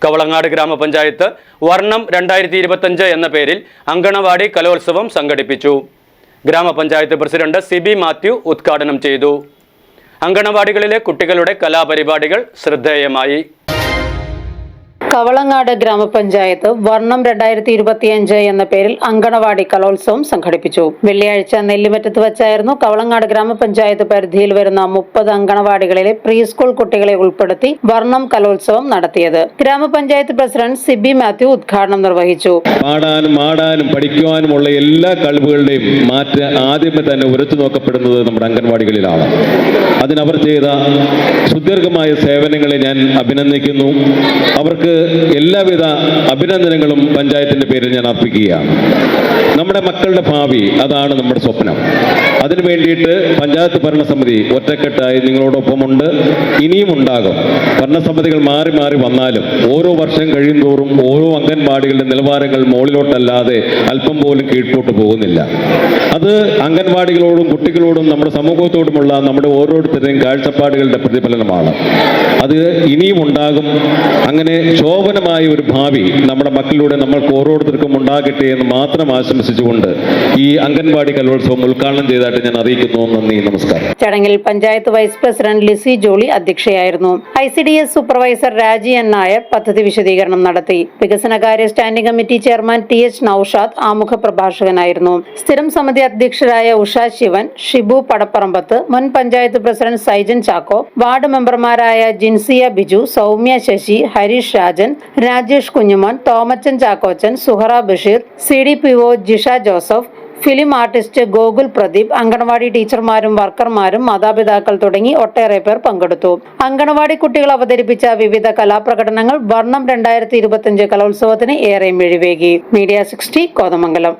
കവളങ്ങാട് ഗ്രാമപഞ്ചായത്ത് വർണ്ണം 2025 എന്ന പേരിൽ അങ്കണവാടി കലോത്സവം സംഘടിപ്പിച്ചു. ഗ്രാമപഞ്ചായത്ത് പ്രസിഡന്റ് സിബി മാത്യു ഉദ്ഘാടനം ചെയ്തു. അങ്കണവാടികളിലെ കുട്ടികളുടെ കലാപരിപാടികൾ ശ്രദ്ധേയമായി. കവളങ്ങാട് ഗ്രാമപഞ്ചായത്ത് വർണ്ണം 2025 എന്ന പേരിൽ അങ്കണവാടി കലോത്സവം സംഘടിപ്പിച്ചു. വെള്ളിയാഴ്ച നെല്ലിമറ്റത്ത് വച്ചായിരുന്നു കവളങ്ങാട് ഗ്രാമപഞ്ചായത്ത് പരിധിയിൽ വരുന്ന 30 അങ്കണവാടികളിലെ പ്രീ സ്കൂൾ കുട്ടികളെ ഉൾപ്പെടുത്തി വർണ്ണം കലോത്സവം നടത്തിയത്. ഗ്രാമപഞ്ചായത്ത് പ്രസിഡന്റ് സിബി മാത്യു ഉദ്ഘാടനം നിർവഹിച്ചു. പാടാനും ആടാനും പഠിക്കുവാനുമുള്ള എല്ലാ കഴിവുകളുടെയും മാറ്റം ആദ്യമേ തന്നെ ഉരച്ചു നോക്കപ്പെടുന്നത് നമ്മുടെ അംഗൻവാടികളിലാണ്. അതിനവർ ചെയ്ത സുദീർഘമായ സേവനങ്ങളെ ഞാൻ അഭിനന്ദിക്കുന്നു. അവർക്ക് എല്ലാവിധ അഭിനന്ദനങ്ങളും പഞ്ചായത്തിന്റെ പേരിൽ ഞാൻ അർപ്പിക്കുകയാണ്. നമ്മുടെ മക്കളുടെ ഭാവി അതാണ് നമ്മുടെ സ്വപ്നം. അതിനു വേണ്ടിയിട്ട് പഞ്ചായത്ത് ഭരണസമിതി ഒറ്റക്കെട്ടായി നിങ്ങളോടൊപ്പമുണ്ട്, ഇനിയും ഉണ്ടാകും. ഭരണസമിതികൾ മാറി മാറി വന്നാലും ഓരോ വർഷം കഴിയും തോറും ഓരോ അംഗൻവാടികളുടെ നിലവാരങ്ങൾ മുകളിലോട്ടല്ലാതെ അല്പം പോലും കീഴ്പോട്ട് പോകുന്നില്ല. അത് അംഗൻവാടികളോടും കുട്ടികളോടും നമ്മുടെ സമൂഹത്തോടുമുള്ള നമ്മുടെ ഓരോരുത്തരുടെയും കാഴ്ചപ്പാടുകളുടെ പ്രതിഫലനമാണ്. അത് ഇനിയും ഉണ്ടാകും. അങ്ങനെ ശോഭനമായ ഒരു ഭാവി നമ്മുടെ മക്കളിലൂടെ നമ്മൾക്ക് ഓരോരുത്തർക്കും ഉണ്ടാകട്ടെ എന്ന് മാത്രം ആശംസിച്ചുകൊണ്ട് ഈ അംഗൻവാടി കലോത്സവം ഉദ്ഘാടനം ചെയ്തതായിട്ട് ഞാൻ അറിയിക്കുന്നു. നന്ദി, നമസ്കാരം. ചടങ്ങിൽ പഞ്ചായത്ത് വൈസ് പ്രസിഡന്റ് ലിസി ജോളി അധ്യക്ഷയായിരുന്നു. ICDS supervisor Raji N Nair പദ്ധതി വിശദീകരണം നടത്തി. വികസനകാര്യ standing committee chairman TH Naushad ആമുഖ പ്രഭാഷകനായിരുന്നു. സ്ഥിരം സമിതി അധ്യക്ഷരായ ഉഷ ശിവൻ, ഷിബു പടപ്പറമ്പത്ത്, മുൻ പഞ്ചായത്ത് പ്രസിഡന്റ് സൈജൻ ചാക്കോ, വാർഡ് മെമ്പർമാരായ Jinsiya Biju, Soumya Sasi, Harish Rajan, Rajesh Kunjumon, Thomachan Chakochan, Suhara Basheer, CDPO Jisha Joseph, film artist Gokul Pradeep, anganwadi ടീച്ചർമാരും വർക്കർമാരും, മാതാപിതാക്കൾ തുടങ്ങി ഒട്ടേറെ പേർ പങ്കെടുത്തു. അങ്കണവാടി കുട്ടികൾ അവതരിപ്പിച്ച വിവിധ കലാപ്രകടനങ്ങൾ വർണ്ണം 2025 കലോത്സവത്തിന് ഏറെ മിഴിവേകി. മീഡിയ 60 കോതമംഗലം.